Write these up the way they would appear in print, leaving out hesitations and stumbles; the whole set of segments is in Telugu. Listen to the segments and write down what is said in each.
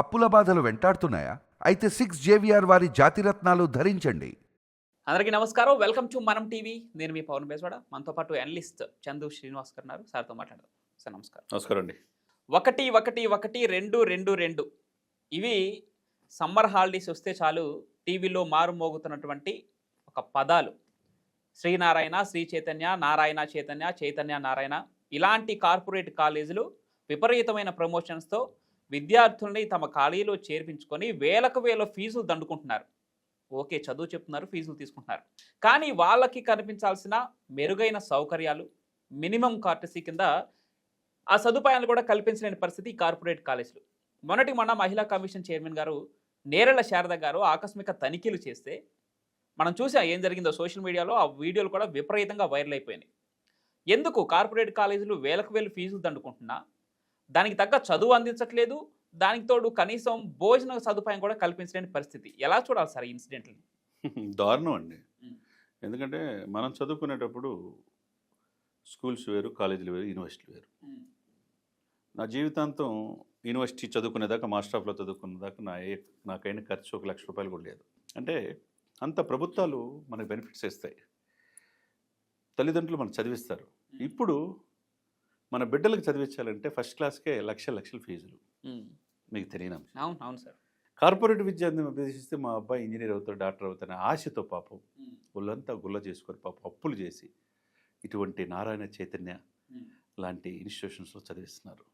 అప్పుల బాధలు వెంటాడుతున్నాయా? అయితే 6 JVR వారి జాతిరత్నాలు ధరించండి. అందరికీ నమస్కారం. వెల్కమ్ టు మనం టీవీ. నేను మీ పవన్ బేస్వాడ. మనతో పాటు అనలిస్ట్ చందు శ్రీనివాస్ గారు ఉన్నారు. సార్తో మాట్లాడదాం. సార్ నమస్కారం. నమస్కారం అండి. 1 1 1 2 2 2 ఇవి సమ్మర్ హాలిడేస్ వస్తే చాలు టీవీలో మారుమోగుతున్నటువంటి ఒక పదాలు. శ్రీనారాయణ, శ్రీ చైతన్య, నారాయణ చైతన్య, చైతన్య నారాయణ ఇలాంటి కార్పొరేట్ కాలేజీలు విపరీతమైన ప్రమోషన్స్తో విద్యార్థుల్ని తమ కాలేజీలో చేర్పించుకొని వేలకు వేల ఫీజులు దండుకుంటున్నారు. ఓకే, చదువు చెప్తున్నారు, ఫీజులు తీసుకుంటున్నారు. కానీ వాళ్ళకి కనిపించాల్సిన మెరుగైన సౌకర్యాలు, మినిమం కార్టసీ కింద ఆ సదుపాయాలు కూడా కల్పించలేని పరిస్థితి ఈ కార్పొరేట్ కాలేజీలు. మొన్న మహిళా కమిషన్ చైర్మన్ గారు నేరెళ్ల శారద గారు ఆకస్మిక తనిఖీలు చేస్తే మనం చూసాం ఏం జరిగిందో. సోషల్ మీడియాలో ఆ వీడియోలు కూడా విపరీతంగా వైరల్ అయిపోయినాయి. ఎందుకు కార్పొరేట్ కాలేజీలు వేలకు వేలు ఫీజులు దండుకుంటున్నా దానికి తగ్గ చదువు అందించట్లేదు, దానికి తోడు కనీసం భోజన సదుపాయం కూడా కల్పించలేని పరిస్థితి. ఎలా చూడాలి సార్ ఈ ఇన్సిడెంట్ని? దారుణం అండి. ఎందుకంటే మనం చదువుకునేటప్పుడు స్కూల్స్ వేరు, కాలేజీలు వేరు, యూనివర్సిటీలు వేరు. నా జీవితాంతం యూనివర్సిటీ చదువుకునేదాకా, మాస్టర్ ఆఫ్లో చదువుకునేదాకా నాకైన ఖర్చు 1 లక్ష రూపాయలు కూడా లేదు. అంటే అంత ప్రభుత్వాలు మనకు బెనిఫిట్స్ ఇస్తాయి, తల్లిదండ్రులు మనకు చదివిస్తారు. ఇప్పుడు మన బిడ్డలకు చదివించాలంటే ఫస్ట్ క్లాస్కే లక్షల ఫీజులు. మీకు తెలియని అంశం. అవును సార్. కార్పొరేట్ విద్యార్థిని అభ్యసిస్తే మా అబ్బాయి ఇంజనీర్ అవుతాడు, డాక్టర్ అవుతాడనే ఆశతో పాపం ఒళ్ళంతా గుల్ల చేసుకొని పాపం అప్పులు చేసి ఇటువంటి నారాయణ చైతన్య లాంటి ఇన్స్టిట్యూషన్స్లో చదివిస్తున్నారు.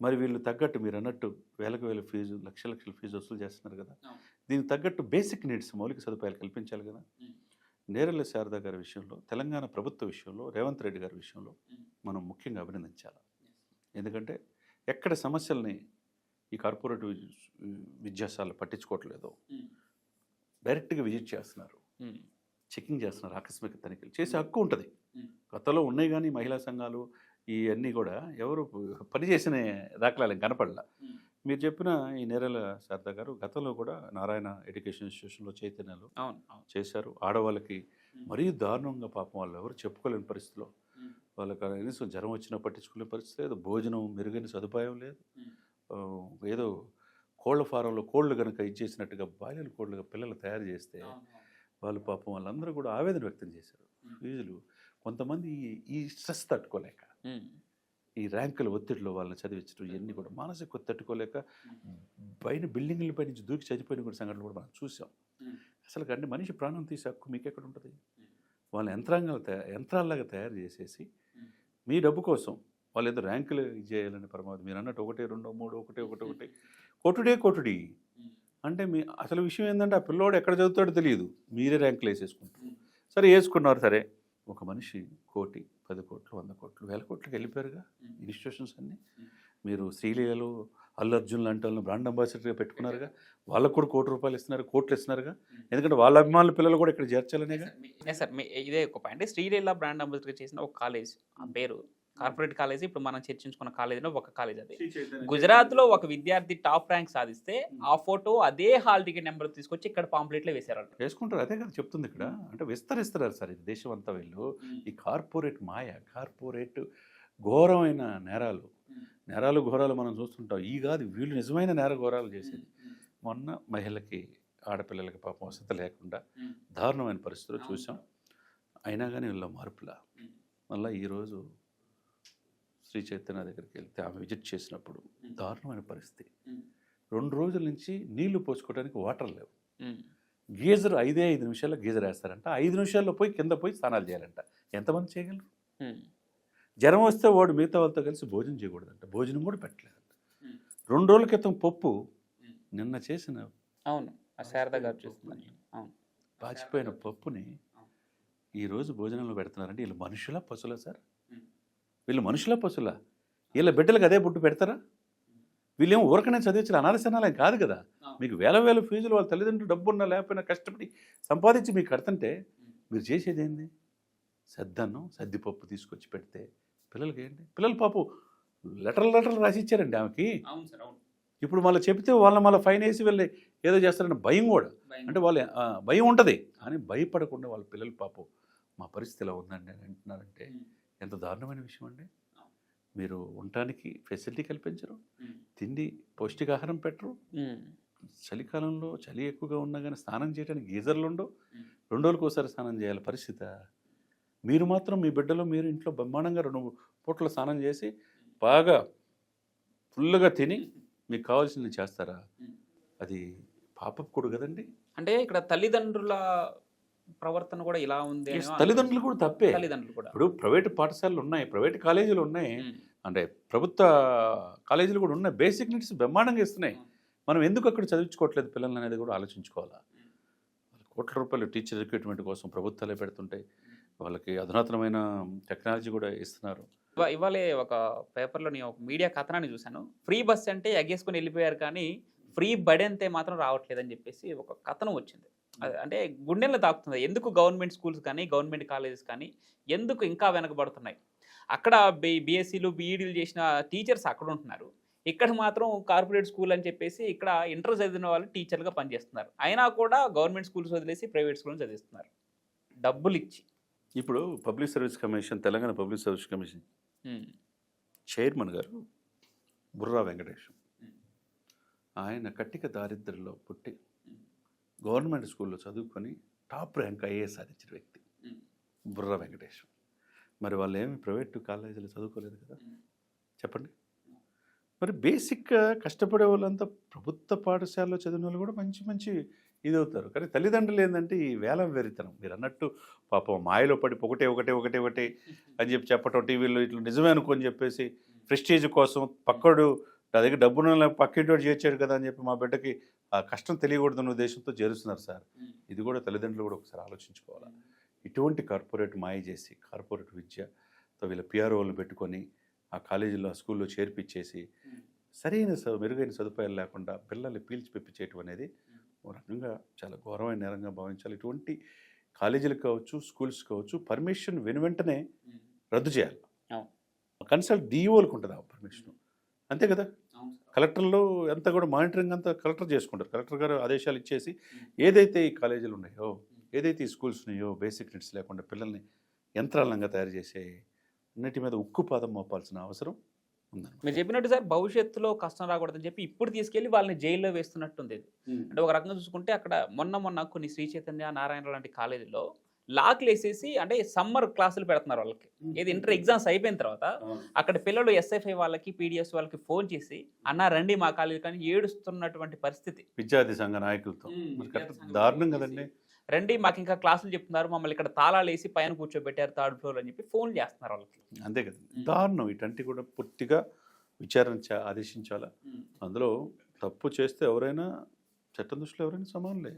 మరి వీళ్ళు తగ్గట్టు మీరు అన్నట్టు వేలకు వేల ఫీజు, లక్షల ఫీజు వసూలు చేస్తున్నారు కదా. దీనికి తగ్గట్టు బేసిక్ నీడ్స్, మౌలిక సదుపాయాలు కల్పించాలి కదా. నేరెళ్ల శారద గారి విషయంలో, తెలంగాణ ప్రభుత్వ విషయంలో, రేవంత్ రెడ్డి గారి విషయంలో మనం ముఖ్యంగా అభినందించాలి. ఎందుకంటే ఎక్కడ సమస్యల్ని ఈ కార్పొరేట్ విద్యాశాలలు పట్టించుకోవట్లేదు, డైరెక్ట్గా విజిట్ చేస్తున్నారు, చెకింగ్ చేస్తున్నారు, ఆకస్మిక తనిఖీలు చేసే హక్కు ఉంటుంది. గతంలో ఉన్నాయి కానీ మహిళా సంఘాలు ఇవన్నీ కూడా ఎవరు పనిచేసిన దాఖలాలు కనపడలా. మీరు చెప్పిన ఈ నేరెళ్ల శారద గారు గతంలో కూడా నారాయణ ఎడ్యుకేషన్ ఇన్స్టిట్యూషన్లో చైతన్యాలు చేశారు. ఆడవాళ్ళకి మరీ దారుణంగా పాపం వాళ్ళు ఎవరు చెప్పుకోలేని పరిస్థితిలో, వాళ్ళకి కనీసం జ్వరం వచ్చినా పట్టించుకునే పరిస్థితి లేదు, భోజనం మెరుగైన సదుపాయం లేదు. ఏదో కోళ్ల ఫారంలో కోళ్ళు కనుక ఇచ్చేసినట్టుగా బాయిలర్ కోళ్ళుగా పిల్లలు తయారు చేస్తే వాళ్ళు పాపం వాళ్ళందరూ కూడా ఆవేదన వ్యక్తం చేశారు. ఫీజులు కొంతమంది ఈ స్ట్రెస్ తట్టుకోలేక, ఈ ర్యాంకుల ఒత్తిడిలో వాళ్ళని చదివించడం ఇవన్నీ కూడా మానసిక ఒత్తిడి తట్టుకోలేక బిల్డింగ్లపై నుంచి దూకి చనిపోయిన కూడా సంఘటనలు కూడా మనం చూసాం. అసలు అంటే మనిషి ప్రాణం తీసే హక్కు మీకెక్కడ ఉంటుంది? వాళ్ళ యంత్రాల్లాగా తయారు చేసేసి మీ డబ్బు కోసం వాళ్ళు ఏదో ర్యాంకులు చేయాలని పరమావధి. మీరు అన్నట్టు 1 2 3 1 కొట్టుడే అంటే మీ అసలు విషయం ఏంటంటే ఆ పిల్లోడు ఎక్కడ చదువుతాడో తెలియదు, మీరే ర్యాంకులు వేసేసుకుంటారు. సరే వేసుకున్నారు, సరే ఒక మనిషి 1 కోటి 10 కోట్లు 100 కోట్లు 1000 కోట్లకి వెళ్ళిపోయారుగా ఇన్స్టిట్యూషన్స్ అన్నీ. మీరు శ్రీలీలలో అల్లు అర్జున్ లాంటి వాళ్ళని బ్రాండ్ అంబాసిడర్గా పెట్టుకున్నారుగా, వాళ్ళకు కూడా 1 కోటి రూపాయలు ఇస్తున్నారు, కోట్లు ఇస్తున్నారుగా. ఎందుకంటే వాళ్ళ అభిమానుల పిల్లలు కూడా ఇక్కడ చేర్చాలనేగా. సార్ ఇదే ఒక పాయింట్. శ్రీలీల బ్రాండ్ అంబాసిడర్ చేసిన ఒక కాలేజ్, ఆ పేరు కార్పొరేట్ కాలేజీ. ఇప్పుడు మనం చర్చించుకున్న కాలేజీలో ఒక కాలేజ్ అది. గుజరాత్లో ఒక విద్యార్థి టాప్ ర్యాంక్ సాధిస్తే ఆ ఫోటో అదే హాల్ టికెట్ నెంబర్ తీసుకొచ్చి ఇక్కడ పాంప్లెట్లో వేశారు. వేసుకుంటారు, అదే కదా చెప్తుంది ఇక్కడ. అంటే విస్తరిస్తున్నారు సార్ ఇది దేశం అంతా. వీళ్ళు ఈ కార్పొరేట్ మాయ, కార్పొరేట్ ఘోరమైన నేరాలు ఘోరాలు మనం చూస్తుంటాం. ఈ కాదు, వీళ్ళు నిజమైన ఘోరాలు చేసేది. మొన్న మహిళకి, ఆడపిల్లలకి పాపం వసతి లేకుండా దారుణమైన పరిస్థితులు చూసాం. అయినా కానీ వీళ్ళ మార్పులా మళ్ళీ ఈరోజు శ్రీ చైతన్య దగ్గరికి వెళ్తే ఆమె విజిట్ చేసినప్పుడు దారుణమైన పరిస్థితి. 2 రోజుల నుంచి నీళ్లు పోసుకోవడానికి వాటర్ లేవు. గీజర్ 5 నిమిషాల్లో గీజర్ వేస్తారంట. 5 నిమిషాల్లో పోయి కింద పోయి స్నానాలు చేయాలంట. ఎంతమంది చేయగలరు? జ్వరం వస్తే వాడు మిగతా వాళ్ళతో కలిసి భోజనం చేయకూడదంట, భోజనం కూడా పెట్టలేదంట. 2 రోజుల క్రితం పప్పు నిన్న చేసిన పాచిపోయిన పప్పుని ఈరోజు భోజనంలో పెడుతున్నారంటే వీళ్ళు మనుషులా పశువులా సార్? వీళ్ళు మనుషులా పశువులా? వీళ్ళ బిడ్డలకు అదే బుట్టు పెడతారా? వీళ్ళేమో ఊరకనే చదివించాలి, అనాథశనాలయం కాదు కదా. మీకు వేల ఫీజులు వాళ్ళ తల్లిదండ్రులు డబ్బున్నా లేకపోయినా కష్టపడి సంపాదించి మీకు కడతంటే మీరు చేసేది ఏంది? సద్దన్నం సద్దిపప్పు తీసుకొచ్చి పెడితే పిల్లలకి ఏంటి? పిల్లలు పాపం లెటర్లు రాసి ఇచ్చారండి ఆమెకి. ఇప్పుడు మళ్ళీ చెప్తే వాళ్ళని మళ్ళీ ఫైన్ వేసి వెళ్ళి ఏదో చేస్తారన్న భయం కూడా. అంటే వాళ్ళ భయం ఉంటుంది కానీ భయపడకుండా వాళ్ళ పిల్లలు పాపం మా పరిస్థితి ఇలా ఉందండి అని అంటున్నారంటే ఎంత దారుణమైన విషయం అండి. మీరు ఉండటానికి ఫెసిలిటీ కల్పించరు, తిండి పౌష్టికాహారం పెట్టరు. చలికాలంలో చలి ఎక్కువగా ఉన్నా కానీ స్నానం చేయడానికి గీజర్లు ఉండవు. 2 రోజులకు ఒకసారి స్నానం చేయాలి పరిస్థితి. మీరు మాత్రం మీ బిడ్డలో మీరు ఇంట్లో బ్రహ్మాండంగా 2 పూటలు స్నానం చేసి బాగా ఫుల్గా తిని మీకు కావాల్సింది చేస్తారా? అది పాపపు కూడా కదండి. అంటే ఇక్కడ తల్లిదండ్రుల ప్రవర్తన కూడా ఇలా ఉంది అని తల్లిదండ్రులు కూడా తప్పే. తల్లిదండ్రులు కూడా ఇప్పుడు ప్రైవేట్ పాఠశాలలు ఉన్నాయి, ప్రైవేట్ కాలేజీలు ఉన్నాయి, అంటే ప్రభుత్వ కాలేజీలు కూడా ఉన్నాయి. బేసిక్ నీడ్స్ బ్రహ్మాండంగా ఇస్తున్నాయి. మనం ఎందుకు అక్కడ చదివించుకోవట్లేదు పిల్లల్ని అనేది కూడా ఆలోచించుకోవాలా. కోట్ల రూపాయలు టీచర్ రిక్రూట్మెంట్ కోసం ప్రభుత్వాలే పెడుతుంటాయి. వాళ్ళకి అధునాతనమైన టెక్నాలజీ కూడా ఇస్తున్నారు. ఇవాళే ఒక పేపర్లో నేను ఒక మీడియా కథనాన్ని చూశాను. ఫ్రీ బస్ అంటే ఎగేసుకుని వెళ్ళిపోయారు కానీ ఫ్రీ బడి అంతే మాత్రం రావట్లేదని చెప్పేసి ఒక కథనం వచ్చింది. అంటే గుండెల్లో తాకుతుంది. ఎందుకు గవర్నమెంట్ స్కూల్స్ కానీ గవర్నమెంట్ కాలేజెస్ కానీ ఎందుకు ఇంకా వెనకబడుతున్నాయి? అక్కడ బీఎస్సీలు బీఈడీలు చేసిన టీచర్స్ అక్కడ ఉంటున్నారు. ఇక్కడ మాత్రం కార్పొరేట్ స్కూల్ అని చెప్పేసి ఇక్కడ ఇంటర్ చదివిన వాళ్ళు టీచర్లుగా పనిచేస్తున్నారు. అయినా కూడా గవర్నమెంట్ స్కూల్స్ వదిలేసి ప్రైవేట్ స్కూల్ని చదివిస్తున్నారు డబ్బులు ఇచ్చి. ఇప్పుడు public service commission, Telangana public service commission chairman గారు బుర్రా వెంకటేశం, ఆయన కట్టిక దారిద్ర్యంలో పుట్టి గవర్నమెంట్ స్కూల్లో చదువుకొని టాప్ ర్యాంక్ ఐఏఎస్ సాధించిన వ్యక్తి బుర్రా వెంకటేశం. మరి వాళ్ళు ఏమి ప్రైవేట్ కాలేజీలో చదువుకోలేదు కదా, చెప్పండి. మరి బేసిక్గా కష్టపడే వాళ్ళంతా ప్రభుత్వ పాఠశాలలో చదివిన వాళ్ళు కూడా మంచి మంచి ఇది అవుతారు. కానీ తల్లిదండ్రులు ఏంటంటే ఈ వేలం వెరితనం, మీరు అన్నట్టు పాపం మాయలో పడి ఒకటే అని చెప్పి చెప్పటం, టీవీలో ఇట్లా నిజమే అనుకోని చెప్పేసి ప్రెస్టీజ్ కోసం పక్కడు నా దగ్గర డబ్బున పక్కింటి చేర్చాడు కదా అని చెప్పి మా బిడ్డకి ఆ కష్టం తెలియకూడదన్న ఉద్దేశంతో చేరుస్తున్నారు సార్. ఇది కూడా తల్లిదండ్రులు కూడా ఒకసారి ఆలోచించుకోవాలి. ఇటువంటి కార్పొరేట్ మాయ చేసి కార్పొరేట్ విద్యతో వీళ్ళ పిఆర్ఓలను పెట్టుకొని ఆ కాలేజీలో ఆ స్కూల్లో చేర్పించేసి సరైన మెరుగైన సదుపాయాలు లేకుండా పిల్లల్ని పీల్చి పెప్పించేయటం అనేది ఒక రకంగా చాలా ఘోరమైన నేరంగా భావించాలి. ఇటువంటి కాలేజీలకు కావచ్చు, స్కూల్స్ కావచ్చు, పర్మిషన్ వెంటనే రద్దు చేయాలి. కన్సల్ట్ డిఓలకు ఉంటుంది ఆ పర్మిషన్, అంతే కదా. కలెక్టర్లు అంతా కూడా మానిటరింగ్ అంతా కలెక్టర్ చేసుకుంటారు. కలెక్టర్ గారు ఆదేశాలు ఇచ్చేసి ఏదైతే ఈ కాలేజీలు ఉన్నాయో, ఏదైతే ఈ స్కూల్స్ ఉన్నాయో బేసిక్ నీడ్స్ లేకుండా పిల్లల్ని యంత్రాలంగా తయారు చేసే అన్నిటి మీద ఉక్కుపాదం మోపాల్సిన అవసరం ఉందన్నమాట. మీరు చెప్పినట్టు సార్ భవిష్యత్తులో కష్టం రాకూడదని చెప్పి ఇప్పుడు తీసుకెళ్లి వాళ్ళని జైల్లో వేస్తున్నట్టుంది. అంటే ఒక రకంగా చూసుకుంటే అక్కడ మొన్న కొన్ని శ్రీ చైతన్య, నారాయణ లాంటి కాలేజీలో లాక్లు వేసేసి అంటే సమ్మర్ క్లాసులు పెడుతున్నారు వాళ్ళకి. ఏది ఇంటర్ ఎగ్జామ్స్ అయిపోయిన తర్వాత అక్కడ పిల్లలు ఎస్ఎఫ్ఐ వాళ్ళకి, పీడిఎస్ వాళ్ళకి ఫోన్ చేసి అన్నా రండి మా కాలేజీ కానీ ఏడుస్తున్నటువంటి పరిస్థితి. విద్యార్థి సంఘ నాయకులతో దారుణం కదండి. రండి మాకు ఇంకా క్లాసులు చెప్తున్నారు, మమ్మల్ని ఇక్కడ తాళాలు వేసి పైన కూర్చోబెట్టారు 3rd ఫ్లోర్ అని చెప్పి ఫోన్ చేస్తున్నారు వాళ్ళకి. అంతే కదా, దారుణం. ఇటువంటి కూడా పూర్తిగా విచారణ ఆదేశించాలా. అందులో తప్పు చేస్తే ఎవరైనా చట్టం దృష్టిలో ఎవరైనా సమానులే.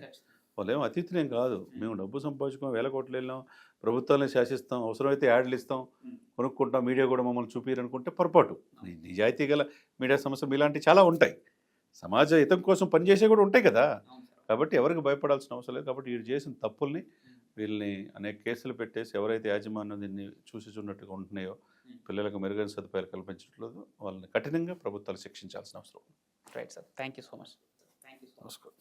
వాళ్ళు ఏమో అతిథులేం కాదు. మేము డబ్బు సంపాదించుకోం, 1000 కోట్లు వెళ్ళాం, ప్రభుత్వాన్ని శాసిస్తాం, అవసరమైతే యాడ్లు ఇస్తాం, కొనుక్కుంటాం, మీడియా కూడా మమ్మల్ని చూపిరనుకుంటే పొరపాటు. నిజాయితీ గల మీడియా సంస్థలు ఇలాంటివి చాలా ఉంటాయి. సమాజ హితం కోసం పనిచేసే కూడా ఉంటాయి కదా. కాబట్టి ఎవరికి భయపడాల్సిన అవసరం లేదు. కాబట్టి వీళ్ళు చేసిన తప్పుల్ని వీళ్ళని అనేక కేసులు పెట్టేసి ఎవరైతే యాజమాన్యం దీన్ని చూసిచున్నట్టుగా ఉంటున్నాయో, పిల్లలకు మెరుగైన సదుపాయాలు కల్పించట్లేదు, వాళ్ళని కఠినంగా ప్రభుత్వాలు శిక్షించాల్సిన అవసరం. Right sir, thank you so much. నమస్కారం.